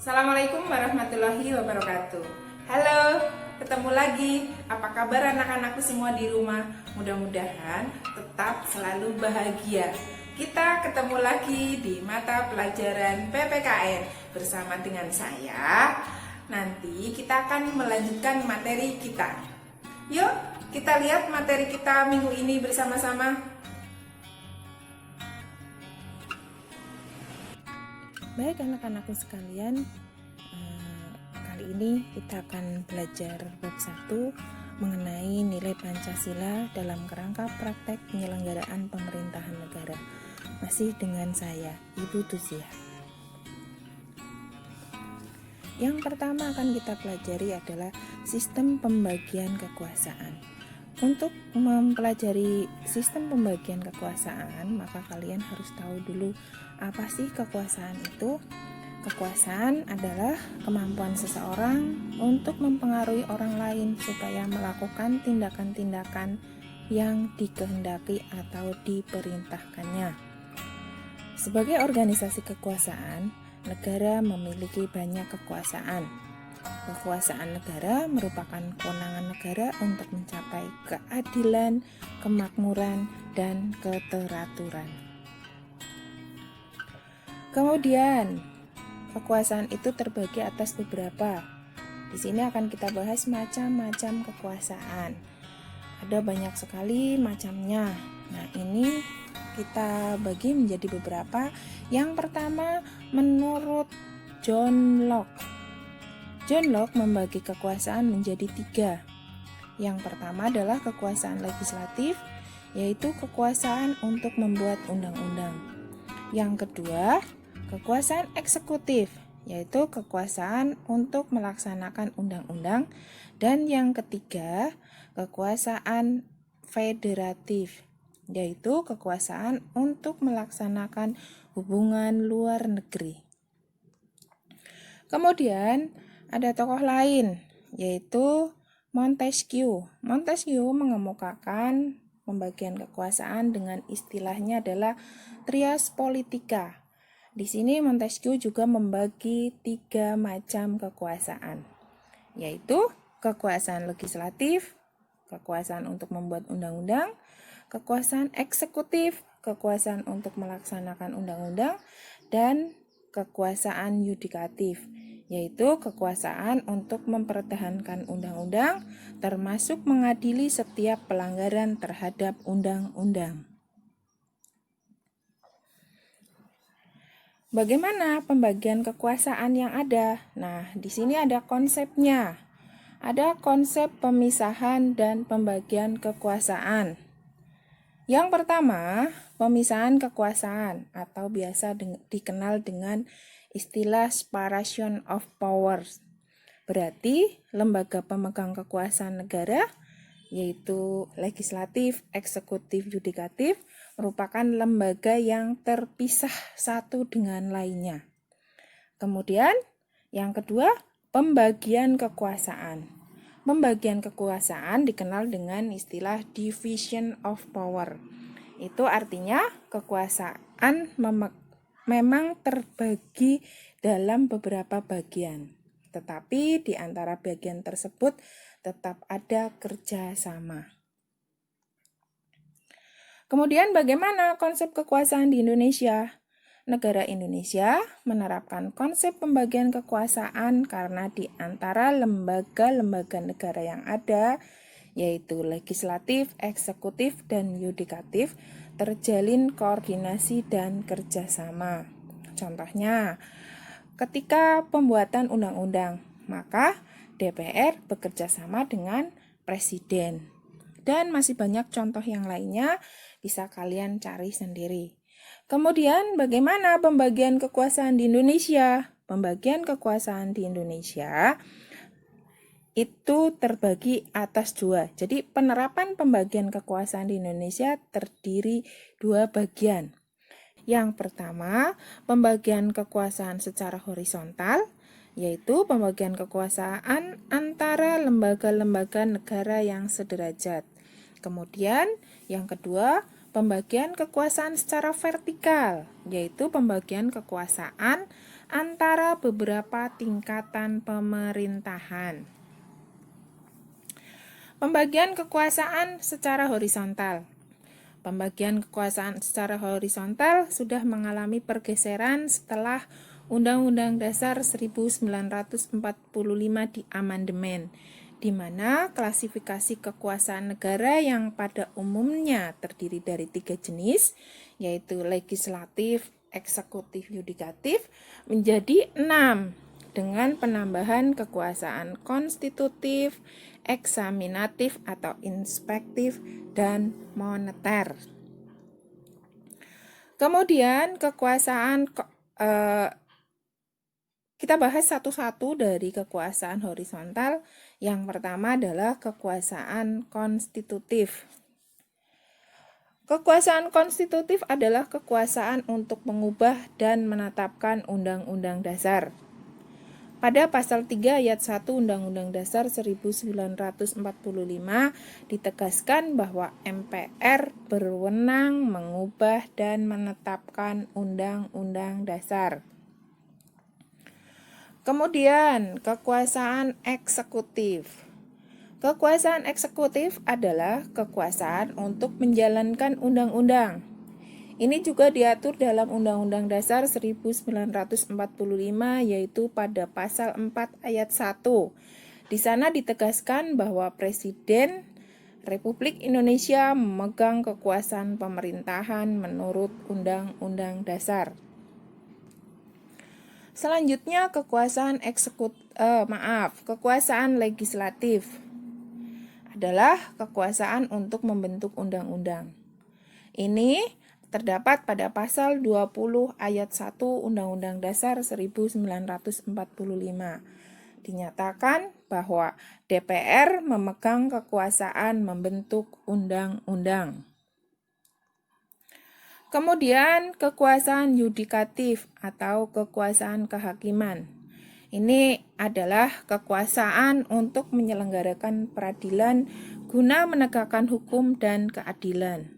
Assalamualaikum warahmatullahi wabarakatuh. Halo, ketemu lagi. Apa kabar anak-anakku semua di rumah? Mudah-mudahan tetap selalu bahagia. Kita ketemu lagi di mata pelajaran PPKN bersama dengan saya. Nanti kita akan melanjutkan materi kita. Yuk, kita lihat materi kita minggu ini bersama-sama. Baik anak-anakku sekalian, kali ini kita akan belajar bab 1 mengenai nilai Pancasila dalam kerangka praktek penyelenggaraan pemerintahan negara. Masih dengan saya, Ibu Tuziah. Yang pertama akan kita pelajari adalah sistem pembagian kekuasaan. Untuk mempelajari sistem pembagian kekuasaan, maka kalian harus tahu dulu apa sih kekuasaan itu. Kekuasaan adalah kemampuan seseorang untuk mempengaruhi orang lain supaya melakukan tindakan-tindakan yang dikehendaki atau diperintahkannya. Sebagai organisasi kekuasaan, negara memiliki banyak kekuasaan. Kekuasaan negara merupakan kewenangan negara untuk mencapai keadilan, kemakmuran, dan keteraturan. Kemudian, kekuasaan itu terbagi atas beberapa. Di sini akan kita bahas macam-macam kekuasaan. Ada banyak sekali macamnya. Nah, ini kita bagi menjadi beberapa. Yang pertama, menurut John Locke. John Locke membagi kekuasaan menjadi 3. Yang pertama adalah kekuasaan legislatif, yaitu kekuasaan untuk membuat undang-undang. Yang kedua, kekuasaan eksekutif, yaitu kekuasaan untuk melaksanakan undang-undang. Dan yang ketiga, kekuasaan federatif, yaitu kekuasaan untuk melaksanakan hubungan luar negeri. Kemudian ada tokoh lain, yaitu Montesquieu. Montesquieu mengemukakan pembagian kekuasaan dengan istilahnya adalah trias politica. Di sini Montesquieu juga membagi 3 macam kekuasaan, yaitu kekuasaan legislatif, kekuasaan untuk membuat undang-undang, kekuasaan eksekutif, kekuasaan untuk melaksanakan undang-undang, dan kekuasaan yudikatif, yaitu kekuasaan untuk mempertahankan undang-undang, termasuk mengadili setiap pelanggaran terhadap undang-undang. Bagaimana pembagian kekuasaan yang ada? Nah, di sini ada konsepnya. Ada konsep pemisahan dan pembagian kekuasaan. Yang pertama, pemisahan kekuasaan atau biasa dikenal dengan istilah separation of powers. Berarti lembaga pemegang kekuasaan negara, yaitu legislatif, eksekutif, yudikatif, merupakan lembaga yang terpisah satu dengan lainnya. Kemudian, yang kedua, pembagian kekuasaan. Pembagian kekuasaan dikenal dengan istilah division of power. Itu artinya kekuasaan memang terbagi dalam beberapa bagian, tetapi di antara bagian tersebut tetap ada kerjasama. Kemudian bagaimana konsep kekuasaan di Indonesia? Negara Indonesia menerapkan konsep pembagian kekuasaan karena di antara lembaga-lembaga negara yang ada, yaitu legislatif, eksekutif, dan yudikatif, terjalin koordinasi dan kerjasama. Contohnya, ketika pembuatan undang-undang, maka DPR bekerja sama dengan Presiden. Dan masih banyak contoh yang lainnya, bisa kalian cari sendiri. Kemudian bagaimana pembagian kekuasaan di Indonesia? Pembagian kekuasaan di Indonesia itu terbagi atas 2. Jadi penerapan pembagian kekuasaan di Indonesia terdiri 2 bagian. Yang pertama, pembagian kekuasaan secara horizontal, yaitu pembagian kekuasaan antara lembaga-lembaga negara yang sederajat. Kemudian yang kedua, pembagian kekuasaan secara vertikal, yaitu pembagian kekuasaan antara beberapa tingkatan pemerintahan. Pembagian kekuasaan secara horizontal. Pembagian kekuasaan secara horizontal sudah mengalami pergeseran setelah Undang-Undang Dasar 1945 diamandemen, di mana klasifikasi kekuasaan negara yang pada umumnya terdiri dari 3 jenis, yaitu legislatif, eksekutif, yudikatif, menjadi 6, dengan penambahan kekuasaan konstitutif, eksaminatif atau inspektif, dan moneter. Kemudian kekuasaan kita bahas satu-satu dari kekuasaan horizontal. Yang pertama adalah kekuasaan konstitutif. Kekuasaan konstitutif adalah kekuasaan untuk mengubah dan menetapkan undang-undang dasar. Pada pasal 3 ayat 1 Undang-Undang Dasar 1945 ditegaskan bahwa MPR berwenang mengubah dan menetapkan undang-undang dasar. Kemudian, kekuasaan eksekutif. Kekuasaan eksekutif adalah kekuasaan untuk menjalankan undang-undang. Ini juga diatur dalam Undang-Undang Dasar 1945, yaitu pada pasal 4 ayat 1. Di sana ditegaskan bahwa Presiden Republik Indonesia memegang kekuasaan pemerintahan menurut Undang-Undang Dasar. Selanjutnya kekuasaan kekuasaan legislatif adalah kekuasaan untuk membentuk undang-undang. Ini terdapat pada pasal 20 ayat 1 Undang-Undang Dasar 1945. Dinyatakan bahwa DPR memegang kekuasaan membentuk undang-undang. Kemudian kekuasaan yudikatif atau kekuasaan kehakiman. Ini adalah kekuasaan untuk menyelenggarakan peradilan guna menegakkan hukum dan keadilan.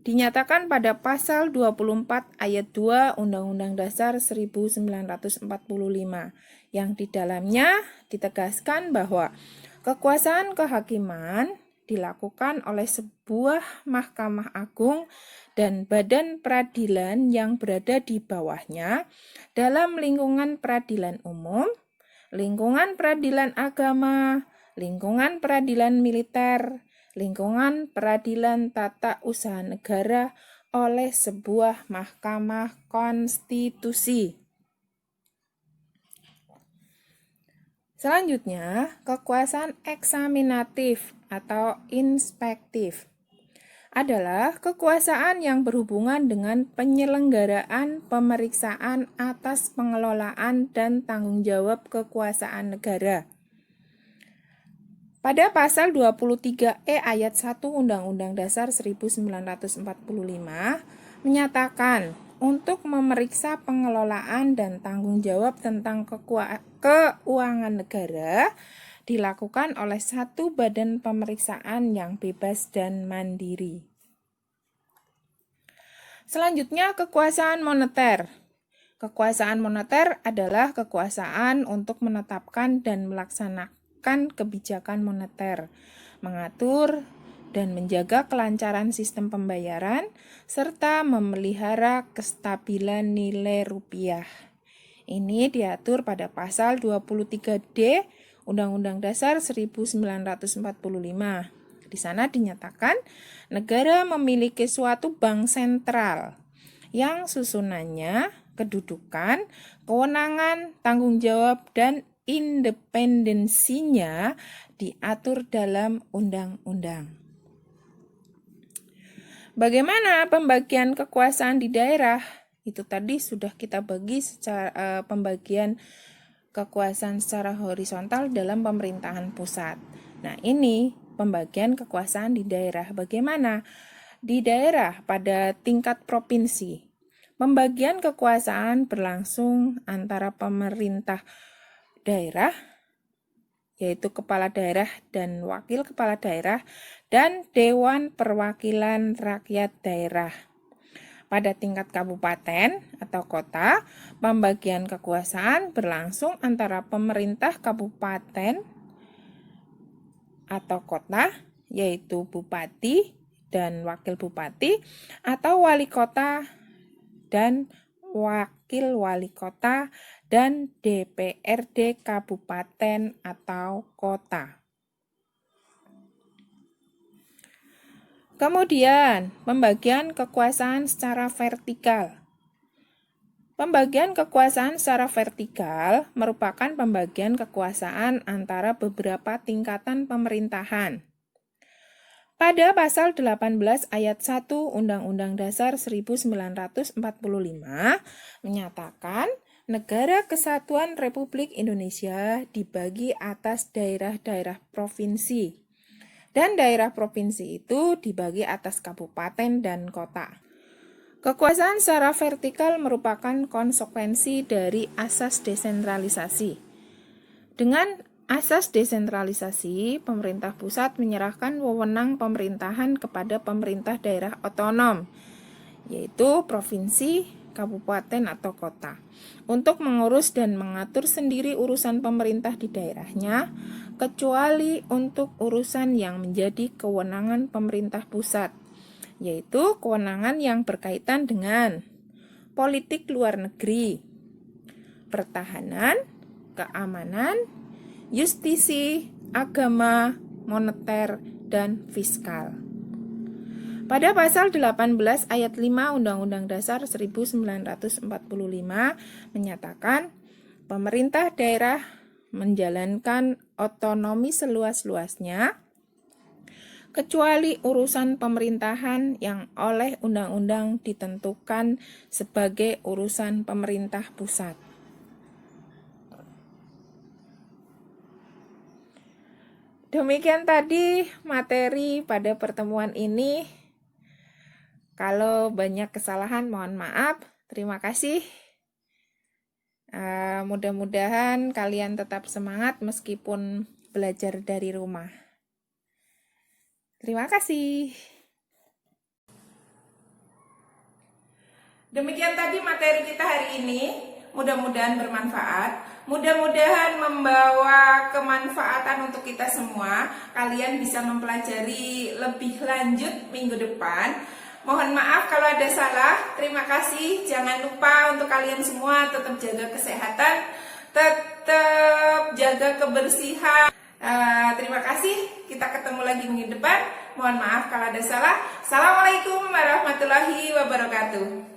Dinyatakan pada pasal 24 ayat 2 Undang-Undang Dasar 1945, yang di dalamnya ditegaskan bahwa kekuasaan kehakiman dilakukan oleh sebuah Mahkamah Agung dan badan peradilan yang berada di bawahnya dalam lingkungan peradilan umum, lingkungan peradilan agama, lingkungan peradilan militer, lingkungan peradilan tata usaha negara oleh sebuah mahkamah konstitusi. Selanjutnya, kekuasaan eksaminatif atau inspektif adalah kekuasaan yang berhubungan dengan penyelenggaraan pemeriksaan atas pengelolaan dan tanggung jawab kekuasaan negara. Pada pasal 23E ayat 1 Undang-Undang Dasar 1945 menyatakan untuk memeriksa pengelolaan dan tanggung jawab tentang keuangan negara dilakukan oleh satu badan pemeriksaan yang bebas dan mandiri. Selanjutnya, kekuasaan moneter. Kekuasaan moneter adalah kekuasaan untuk menetapkan dan melaksanakan kebijakan moneter, mengatur dan menjaga kelancaran sistem pembayaran, serta memelihara kestabilan nilai rupiah. Ini diatur pada pasal 23D Undang-Undang Dasar 1945. Di sana dinyatakan negara memiliki suatu bank sentral yang susunannya, kedudukan, kewenangan, tanggung jawab, dan independensinya diatur dalam undang-undang. Bagaimana pembagian kekuasaan di daerah? Itu tadi sudah kita bagi secara pembagian kekuasaan secara horizontal dalam pemerintahan pusat. Nah, ini pembagian kekuasaan di daerah. Bagaimana? Di daerah pada tingkat provinsi, pembagian kekuasaan berlangsung antara pemerintah daerah, yaitu kepala daerah dan wakil kepala daerah, dan Dewan Perwakilan Rakyat Daerah. Pada tingkat kabupaten atau kota, pembagian kekuasaan berlangsung antara pemerintah kabupaten atau kota, yaitu bupati dan wakil bupati, atau wali kota dan wakil wali kota, dan DPRD kabupaten atau kota. Kemudian, pembagian kekuasaan secara vertikal. Pembagian kekuasaan secara vertikal merupakan pembagian kekuasaan antara beberapa tingkatan pemerintahan. Pada pasal 18 ayat 1 Undang-Undang Dasar 1945 menyatakan Negara Kesatuan Republik Indonesia dibagi atas daerah-daerah provinsi, dan daerah provinsi itu dibagi atas kabupaten dan kota. Kekuasaan secara vertikal merupakan konsekuensi dari asas desentralisasi. Dengan asas desentralisasi, pemerintah pusat menyerahkan wewenang pemerintahan kepada pemerintah daerah otonom, yaitu provinsi, kabupaten, atau kota, untuk mengurus dan mengatur sendiri urusan pemerintah di daerahnya, kecuali untuk urusan yang menjadi kewenangan pemerintah pusat, yaitu kewenangan yang berkaitan dengan politik luar negeri, pertahanan, keamanan, justisi, agama, moneter, dan fiskal. Pada pasal 18 ayat 5 Undang-Undang Dasar 1945 menyatakan pemerintah daerah menjalankan otonomi seluas-luasnya kecuali urusan pemerintahan yang oleh undang-undang ditentukan sebagai urusan pemerintah pusat. Demikian tadi materi pada pertemuan ini. Kalau banyak kesalahan mohon maaf. Terima kasih. Mudah-mudahan kalian tetap semangat meskipun belajar dari rumah. Terima kasih. Demikian tadi materi kita hari ini. Mudah-mudahan bermanfaat. Mudah-mudahan membawa kemanfaatan untuk kita semua. Kalian bisa mempelajari lebih lanjut minggu depan. Mohon maaf kalau ada salah. Terima kasih. Jangan lupa untuk kalian semua tetap jaga kesehatan, tetap jaga kebersihan. Terima kasih. Kita ketemu lagi minggu depan. Mohon maaf kalau ada salah. Assalamualaikum warahmatullahi wabarakatuh.